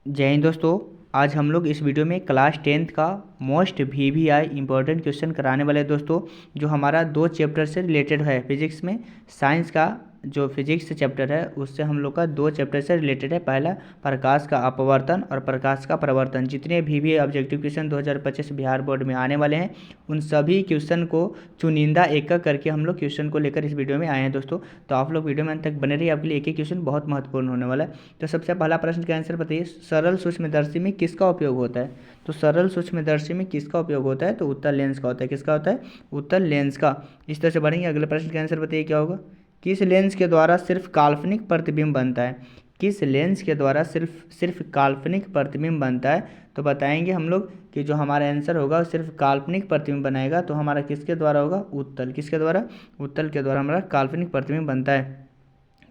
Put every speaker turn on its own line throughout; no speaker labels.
जय हिंद दोस्तों। आज हम लोग इस वीडियो में क्लास 10th का मोस्ट VVI इंपॉर्टेंट क्वेश्चन कराने वाले हैं दोस्तों, जो हमारा 2 चैप्टर से रिलेटेड है। फिजिक्स में साइंस का जो फिजिक्स चैप्टर है उससे हम लोग का 2 चैप्टर से रिलेटेड है। पहला प्रकाश का अपवर्तन और प्रकाश का प्रवर्तन। जितने VVI objective question 2025 Bihar board में आने वाले हैं उन सभी क्वेश्चन को चुनिंदा एक एक करके हम लोग क्वेश्चन को लेकर इस वीडियो में आए हैं दोस्तों। तो आप लोग वीडियो में अंत तक बने रहिए, आपके लिए एक एक क्वेश्चन बहुत महत्वपूर्ण होने वाला है। तो सबसे पहला प्रश्न का आंसर बताइए, सरल सूक्ष्मदर्शी में किसका उपयोग होता है? तो सरल सूक्ष्मदर्शी में किसका उपयोग होता है? तो उत्तल लेंस का होता है। किसका होता है? उत्तल लेंस का। इस तरह से बढ़ेंगे, अगले प्रश्न का आंसर बताइए क्या होगा। किस लेंस के द्वारा सिर्फ काल्पनिक प्रतिबिंब बनता है? किस लेंस के द्वारा सिर्फ काल्पनिक प्रतिबिंब बनता है? तो बताएंगे हम लोग कि जो हमारा आंसर होगा सिर्फ काल्पनिक प्रतिबिंब बनाएगा, तो हमारा किसके द्वारा होगा? उत्तल। किसके द्वारा? उत्तल के द्वारा हमारा काल्पनिक प्रतिबिंब बनता है।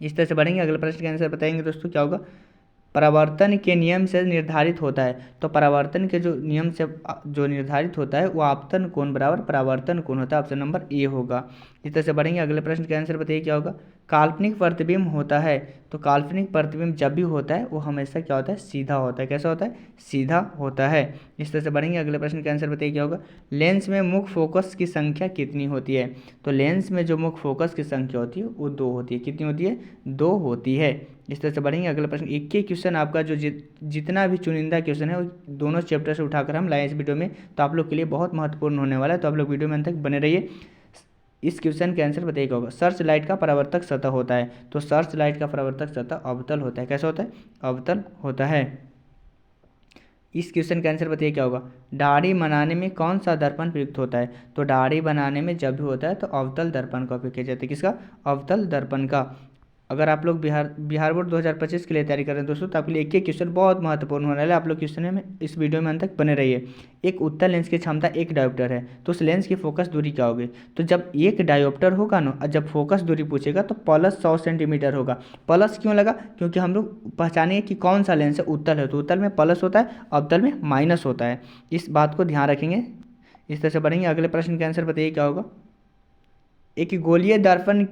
इस तरह से बढ़ेंगे, अगले प्रश्न का आंसर बताएंगे दोस्तों क्या होगा। परावर्तन के नियम से निर्धारित होता है। तो परावर्तन के जो नियम से जो निर्धारित होता है वो आपतन कोण बराबर परावर्तन कोण होता है। ऑप्शन नंबर ए होगा। इस तरह से बढ़ेंगे, अगले प्रश्न का आंसर बताइए क्या होगा। काल्पनिक प्रतिबिंब होता है। तो काल्पनिक प्रतिबिंब जब भी होता है वो हमेशा क्या होता है? सीधा होता है। कैसा होता है? सीधा होता है। इस तरह से बढ़ेंगे, अगले प्रश्न का आंसर बताइए क्या होगा। लेंस में मुख्य फोकस की संख्या कितनी होती है? तो लेंस में जो मुख्य फोकस की संख्या होती है वो 2 होती है। कितनी होती है? 2 होती है। इस तरह से बढ़ेंगे, अगला प्रश्न। एक ही क्वेश्चन आपका जो जितना भी चुनिंदा क्वेश्चन है वो दोनों चैप्टर से उठाकर हम लाए इस वीडियो में, तो आप लोग के लिए बहुत महत्वपूर्ण होने वाला है। तो आप लोग वीडियो में अंत तक बने रहिए। इस क्वेश्चन के आंसर बताइए क्या होगा। सर्च लाइट का परावर्तक सतह होता है। तो सर्च लाइट का परावर्तक सतह अवतल होता है। कैसा होता है? अवतल होता है। इस क्वेश्चन का आंसर बताइए क्या होगा। दाढ़ी बनाने में कौन सा दर्पण प्रयुक्त होता है? तो दाढ़ी बनाने में जब भी होता है तो अवतल दर्पण का उपयोग किया जाता है। किसका? अवतल दर्पण का। अगर आप लोग बिहार बोर्ड 2025 के लिए तैयारी कर रहे हैं दोस्तों, तो आपके लिए एक एक क्वेश्चन बहुत महत्वपूर्ण होने वाला है। आप लोग क्वेश्चन में इस वीडियो में अंत तक बने रहिए। एक उत्तल लेंस की क्षमता 1 डायोप्टर है, तो उस लेंस की फोकस दूरी क्या होगी? तो जब 1 डायोप्टर होगा ना, जब फोकस दूरी पूछेगा तो प्लस 100 सेंटीमीटर होगा। प्लस क्यों लगा? क्योंकि हम लोग पहचानेंगे कि कौन सा लेंस है। उत्तल है तो उत्तल में प्लस होता है, अवतल में माइनस होता है। इस बात को ध्यान रखेंगे। इस तरह से बढ़ेंगे, अगले प्रश्न का आंसर बताइए क्या होगा। एक गोलीय दर्पण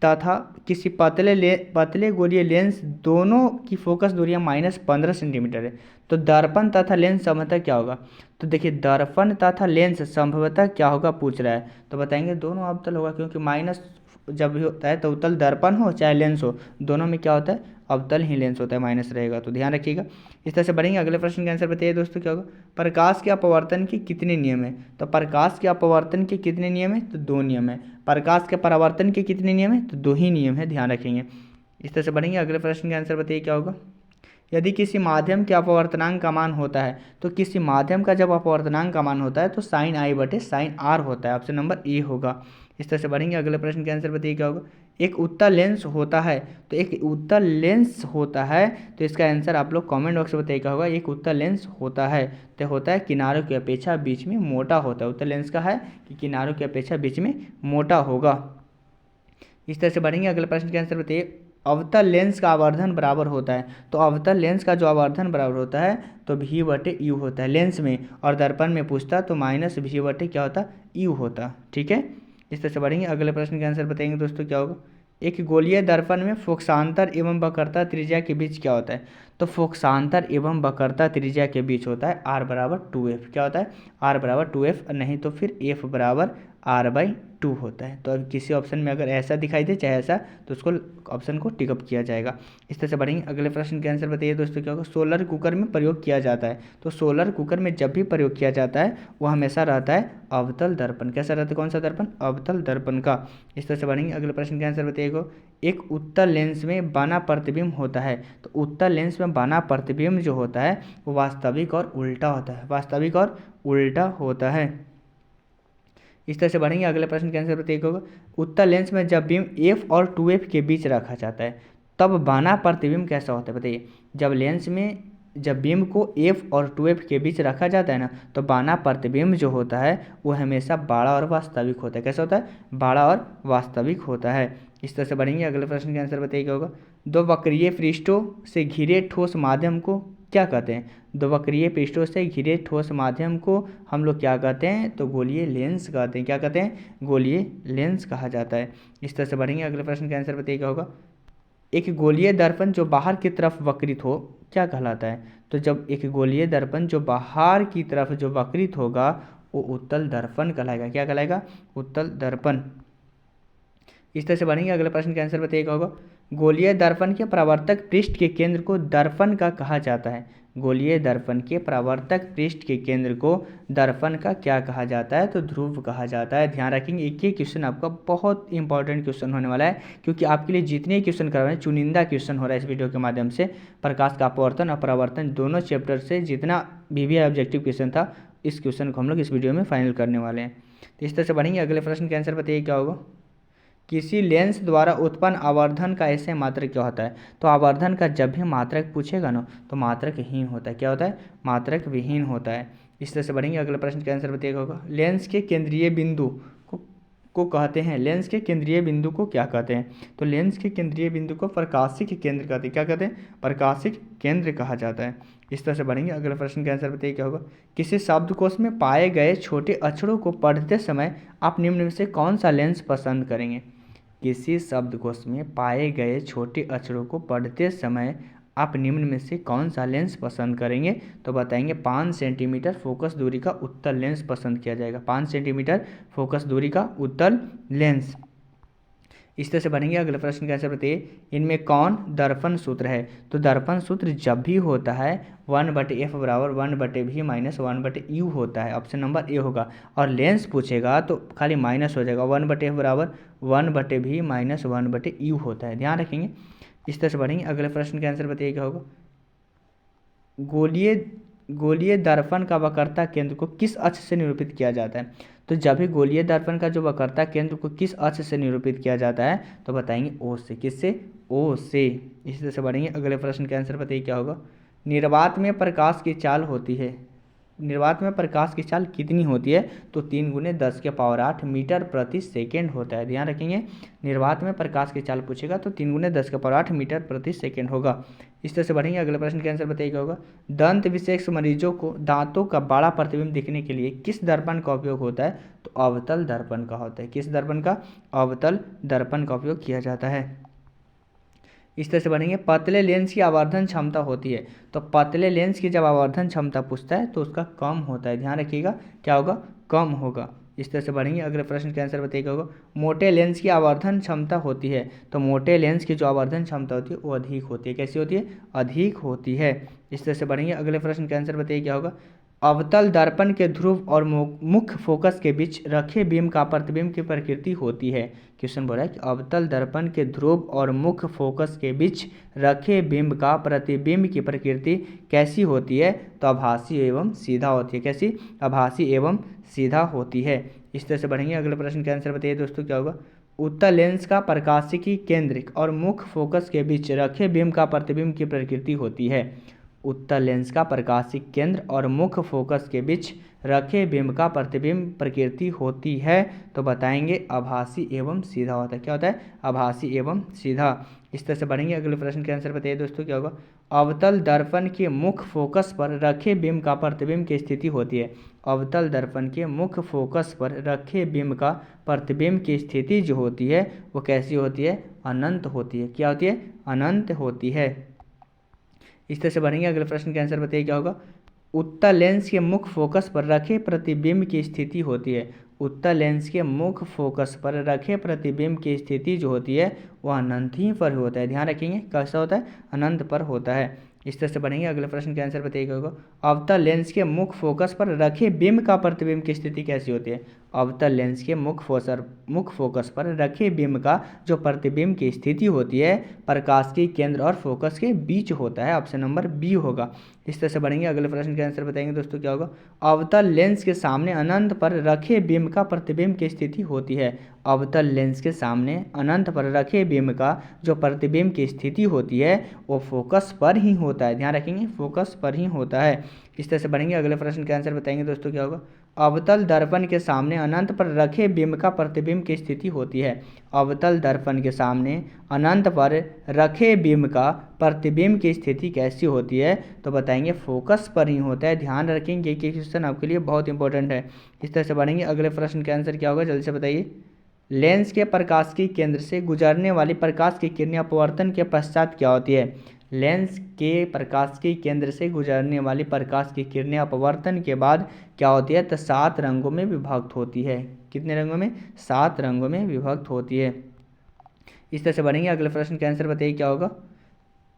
तथा किसी पतले गोलीय लेंस दोनों की फोकस दूरियां -15 सेंटीमीटर है। तो दर्पण तथा लेंस संभवतः क्या होगा? तो देखिए, दर्पण तथा लेंस संभवतः क्या होगा पूछ रहा है, तो बताएंगे दोनों अवतल होगा, क्योंकि माइनस जब भी होता है तो उत्तल दर्पण हो चाहे लेंस हो, दोनों में क्या होता है? अवतल ही लेंस होता है, माइनस रहेगा। तो ध्यान रखिएगा। इस तरह से बढ़ेंगे, अगले प्रश्न का आंसर बताइए दोस्तों क्या होगा। प्रकाश के अपवर्तन के कितने नियम है? तो प्रकाश के अपवर्तन के कितने नियम है? तो 2 नियम है। प्रकाश के परावर्तन के कितने नियम है? तो 2 ही नियम है, ध्यान रखेंगे। इस तरह से बढ़ेंगे, अगले प्रश्न का आंसर बताइए क्या होगा। यदि किसी माध्यम के अपवर्तनांक का मान होता है, तो किसी माध्यम का जब अपवर्तनांक का मान होता है तो साइन आई बटे साइन आर होता है। ऑप्शन नंबर ए होगा। इस तरह से बढ़ेंगे, अगले प्रश्न के आंसर बताइए क्या होगा। एक उत्तल लेंस होता है। तो एक उत्तल लेंस होता है, तो इसका आंसर आप लोग कमेंट बॉक्स में बताइए क्या होगा। एक उत्तल लेंस होता है तो होता है किनारों की अपेक्षा बीच में मोटा होता है। उत्तल लेंस का है कि किनारों की अपेक्षा बीच में मोटा होगा। इस तरह से बढ़ेंगे, अगले प्रश्न के आंसर बताइए। अवतल लेंस का आवर्धन बराबर होता है। तो अवतल लेंस का जो आवर्धन बराबर होता है तो भी बटे यू होता है लेंस में, और दर्पण में पूछता तो माइनस भी बटे क्या होता? यू होता। ठीक है। इस तरह से बढ़ेंगे, अगले प्रश्न के आंसर बताएंगे दोस्तों क्या होगा। एक गोलीय दर्पण में फोकसांतर एवं वक्रता त्रिज्या के बीच क्या होता है? तो फोकसांतर एवं वक्रता त्रिज्या के बीच होता है आर बराबर 2f। क्या होता है? आर बराबर 2f, नहीं तो फिर एफ बराबर r/2 होता है। तो अब किसी ऑप्शन में अगर ऐसा दिखाई दे चाहे ऐसा, तो उसको ऑप्शन को टिकअप किया जाएगा। इस तरह से बढ़ेंगे, अगले प्रश्न के आंसर बताइए दोस्तों क्या होगा। सोलर कुकर में प्रयोग किया जाता है। तो सोलर कुकर में जब भी प्रयोग किया जाता है वो हमेशा रहता है अवतल दर्पण। कैसा रहता है? कौन सा दर्पण? अवतल दर्पण का। इस तरह से बढ़ेंगे, अगले प्रश्न के आंसर बताइएगा। एक उत्तल लेंस में बना प्रतिबिंब होता है। तो उत्तल लेंस में बना प्रतिबिंब जो होता है वो वास्तविक और उल्टा होता है। वास्तविक और उल्टा होता है। इस तरह से बढ़ेंगे, अगले प्रश्न के आंसर बताइए होगा। उत्तल लेंस में जब बीम एफ और 2f के बीच रखा जाता है तब बना प्रतिबिंब कैसा होता है? बताइए। जब लेंस में जब बीम को f और 2f के बीच रखा जाता है ना, तो बाना प्रतिबिंब जो होता है वो हमेशा बड़ा और वास्तविक होता है। कैसा होता है? बड़ा और वास्तविक होता है। इस तरह से बढ़ेंगे, अगले प्रश्न के आंसर बताइए क्या होगा। 2 वक्रीय पृष्ठों से घिरे ठोस माध्यम को क्या कहते हैं? 2 वक्रीय पृष्ठों से घिरे ठोस माध्यम को हम लोग क्या कहते हैं? तो गोलीय लेंस कहते हैं। क्या कहते हैं? गोलीय लेंस कहा जाता है। इस तरह से बढ़ेंगे, अगले प्रश्न का आंसर बताइए क्या होगा। एक गोलीय दर्पण जो बाहर की तरफ वक्रित हो क्या कहलाता है? तो जब एक गोलीय दर्पण जो बाहर की तरफ जो वक्रित होगा वो उत्तल दर्पण कहलाएगा। क्या कहलाएगा? उत्तल दर्पण। इस तरह से बढ़ेंगे। अगले प्रश्न का आंसर बताइएगा होगा, गोलीय दर्पण के परावर्तक पृष्ठ के केंद्र को दर्पण का कहा जाता है। गोलीय दर्पण के परावर्तक पृष्ठ के केंद्र को दर्पण का क्या कहा जाता है? तो ध्रुव कहा जाता है। ध्यान रखेंगे, एक ही क्वेश्चन आपका बहुत इंपॉर्टेंट क्वेश्चन होने वाला है, क्योंकि आपके लिए जितने क्वेश्चन करवा रहे हैं चुनिंदा क्वेश्चन हो रहा है इस वीडियो के माध्यम से। प्रकाश का अपवर्तन और परावर्तन दोनों चैप्टर से जितना भी ऑब्जेक्टिव क्वेश्चन था, इस क्वेश्चन को हम लोग इस वीडियो में फाइनल करने वाले हैं। तो इस तरह से बढ़ेंगे। अगले प्रश्न का आंसर बताइए क्या होगा, किसी लेंस द्वारा उत्पन्न आवर्धन का ऐसे मात्रक क्या होता है? तो आवर्धन का जब भी मात्रक पूछेगा ना तो मात्रक हीन होता है। क्या होता है? मात्रक विहीन होता है। इस तरह से बढ़ेंगे। अगले प्रश्न का आंसर बताइएगा होगा, लेंस के केंद्रीय बिंदु को कहते हैं, लेंस के केंद्रीय बिंदु को क्या कहते हैं? तो लेंस के केंद्रीय बिंदु को प्रकाशिक केंद्र कहते हैं। क्या कहते हैं? प्रकाशिक केंद्र कहा जाता है। इस तरह से बढ़ेंगे। अगले प्रश्न का आंसर बताइए क्या होगा, किसी शब्दकोश में पाए गए छोटे अक्षरों को पढ़ते समय आप निम्न में से कौन सा लेंस पसंद करेंगे? किसी शब्दकोश में पाए गए छोटे अक्षरों को पढ़ते समय आप निम्न में से कौन सा लेंस पसंद करेंगे? तो बताएंगे 5 सेंटीमीटर फोकस दूरी का उत्तल लेंस पसंद किया जाएगा। 5 सेंटीमीटर फोकस दूरी का उत्तल लेंस। इस तरह से बढ़ेंगे। अगले प्रश्न का आंसर बताइए, इनमें कौन दर्पण सूत्र है? तो दर्पण सूत्र जब भी होता है 1/f बराबर 1/v माइनस 1/u होता है। ऑप्शन नंबर ए होगा। और लेंस पूछेगा तो खाली माइनस हो जाएगा, 1/f बराबर 1/v माइनस 1/u होता है। ध्यान रखेंगे। इस तरह से बढ़ेंगे। अगले प्रश्न का आंसर बताइए क्या होगा, गोलीय दर्पण का वक्रता केंद्र को किस अक्ष से निरूपित किया जाता है? तो जब भी गोलीय दर्पण का जो वक्रता केंद्र को किस अक्ष से निरूपित किया जाता है? तो बताएंगे ओ से। किससे? ओ से। इसी तरह से बढ़ेंगे। अगले प्रश्न का आंसर बताइए क्या होगा, निर्वात में प्रकाश की चाल होती है, निर्वात में प्रकाश की चाल कितनी होती है? तो 3 × 10⁸ मीटर प्रति सेकेंड होता है। ध्यान रखेंगे, निर्वात में प्रकाश की चाल पूछेगा तो 3 × 10⁸ मीटर प्रति सेकेंड होगा। इस तरह से बढ़ेंगे। अगले प्रश्न का आंसर बताइएगा होगा, दंत विशेष मरीजों को दांतों का बड़ा प्रतिबिंब दिखने के लिए किस दर्पण का उपयोग होता है? तो अवतल दर्पण का होता है। किस दर्पण का? अवतल दर्पण का उपयोग किया जाता है। इस तरह से बढ़ेंगे। पतले लेंस की आवर्धन क्षमता होती है, तो पतले लेंस की जब आवर्धन क्षमता पूछता है तो उसका कम होता है। ध्यान रखिएगा, क्या होगा? कम होगा। इस तरह से बढ़ेंगे। अगले प्रश्न का आंसर बताइएगा होगा, मोटे लेंस की आवर्धन क्षमता होती है, तो मोटे लेंस की जो आवर्धन क्षमता होती है वो अधिक होती है। कैसी होती है? अधिक होती है। इस तरह से बढ़ेंगे। अगले प्रश्न का आंसर बताइए क्या होगा, अवतल दर्पण के ध्रुव और मुख्य फोकस के बीच रखे बीम का प्रतिबिंब की प्रकृति होती है। क्वेश्चन बोल रहा है कि अवतल दर्पण के ध्रुव और मुख्य फोकस के बीच रखे बिंब का प्रतिबिंब की प्रकृति कैसी होती है? तो आभासी एवं सीधा होती है। कैसी? आभासी एवं सीधा होती है। इस तरह से बढ़ेंगे। अगले प्रश्न का आंसर बताइए दोस्तों क्या होगा, उत्तल लेंस का प्रकाशिकी केंद्र और मुख्य फोकस के बीच रखे बिंब का प्रतिबिंब की प्रकृति होती है। उत्तल लेंस का प्रकाशिक केंद्र और मुख्य फोकस के बीच रखे बिंब का प्रतिबिंब प्रकृति होती है। तो बताएंगे आभासी एवं सीधा होता है। क्या होता है? आभासी एवं सीधा। इस तरह से बढ़ेंगे। अगले प्रश्न के आंसर बताइए दोस्तों क्या होगा, अवतल दर्पण के मुख्य फोकस पर रखे बिंब का प्रतिबिंब की स्थिति होती है। अवतल दर्पण के मुख्य फोकस पर रखे बिंब का प्रतिबिंब की स्थिति जो होती है वो कैसी होती है? अनंत होती है। क्या होती है? अनंत होती है। इस तरह से बढ़ेंगे। अगले प्रश्न का आंसर बताइए क्या होगा, उत्तल लेंस के मुख्य फोकस पर रखे प्रतिबिंब की स्थिति होती है। उत्तल लेंस के मुख्य फोकस पर रखे प्रतिबिंब की स्थिति जो होती है वह अनंत ही पर होता है। ध्यान रखेंगे, कैसा होता है? अनंत पर होता है। इस तरह से बढ़ेंगे। अगले प्रश्न के आंसर बताइएगा होगा, अवतल लेंस के मुख्य फोकस पर रखे बिंब का प्रतिबिंब की स्थिति कैसी होती है? अवतल लेंस के मुख्य फोकस पर रखे बिंब का जो प्रतिबिंब की स्थिति होती है प्रकाश के केंद्र और फोकस के बीच होता है। ऑप्शन नंबर बी होगा। इस तरह से बढ़ेंगे। अगले प्रश्न के आंसर बताएंगे दोस्तों क्या होगा, अवतल लेंस के सामने अनंत पर रखे बिंब का प्रतिबिंब की स्थिति होती है। अवतल लेंस के सामने अनंत पर रखे बिंब का जो प्रतिबिंब की स्थिति होती है वो फोकस पर ही होता है। ध्यान रखेंगे, फोकस पर ही होता है। इस तरह से बढ़ेंगे। अगले प्रश्न का आंसर बताएंगे दोस्तों क्या होगा, अवतल दर्पण के सामने अनंत पर रखे बिंब का प्रतिबिंब की स्थिति होती है। अवतल दर्पण के सामने अनंत पर रखे बिंब का प्रतिबिंब की स्थिति कैसी होती है? तो बताएंगे फोकस पर ही होता है। ध्यान रखेंगे, ये क्वेश्चन आपके लिए बहुत इंपॉर्टेंट है। इस तरह से बढ़ेंगे। अगले प्रश्न का आंसर क्या होगा, जल्दी से बताइए, लेंस के प्रकाश की केंद्र से गुजरने वाली प्रकाश की किरणें अपवर्तन के पश्चात क्या होती है? लेंस के प्रकाशिकी केंद्र से गुजरने वाली प्रकाश की किरणें अपवर्तन के बाद क्या होती है, तो 7 रंगों में विभक्त होती है। कितने रंगों में? 7 रंगों में विभक्त होती है। इस तरह से बनेंगे। अगले प्रश्न का आंसर बताइए क्या होगा।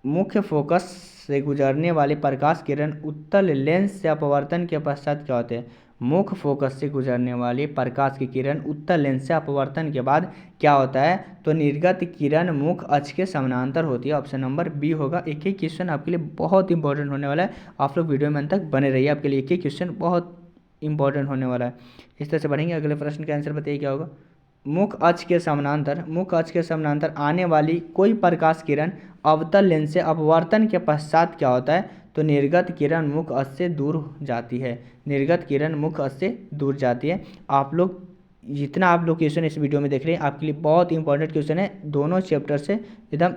मुख्य फोकस से गुजरने वाली प्रकाश किरण उत्तल लेंस से अपवर्तन के पश्चात क्या होते हैं? मुख्य फोकस से गुजरने वाली प्रकाश की किरण उत्तल लेंस से अपवर्तन के बाद क्या होता है, तो निर्गत किरण मुख्य अक्ष के समानांतर होती है। ऑप्शन नंबर बी होगा। एक एक क्वेश्चन आपके लिए बहुत इंपॉर्टेंट होने वाला है, आप लोग वीडियो में अंत तक बने रहिए, आपके लिए एक एक क्वेश्चन बहुत इंपॉर्टेंट होने वाला है। इस तरह से बढ़ेंगे। अगले प्रश्न का आंसर बताइए क्या होगा। मुख्य अक्ष के समानांतर आने वाली कोई प्रकाश किरण अवतल लेंस से अपवर्तन के पश्चात क्या होता है, तो निर्गत किरण मुख्य अक्ष से दूर जाती है। निर्गत किरण मुख्य अक्ष से दूर जाती है। आप लोग जितना आप लोग क्वेश्चन इस वीडियो में देख रहे हैं, आपके लिए बहुत इंपॉर्टेंट क्वेश्चन है। दोनों चैप्टर से एकदम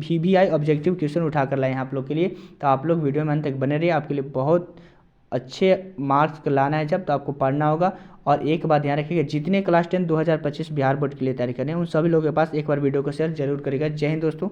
VBI ऑब्जेक्टिव क्वेश्चन उठाकर लाए हैं आप लोग के लिए, तो आप लोग वीडियो में अंत तक बने रहिए। आपके लिए बहुत अच्छे मार्क्स लाना है जब, तो आपको पढ़ना होगा। और एक बात ध्यान रखिएगा, जितने क्लास 10 2025 बिहार बोर्ड के लिए तैयारी कर रहे हैं, उन सभी लोगों के पास एक बार वीडियो को शेयर जरूर करिएगा। जय हिंद दोस्तों।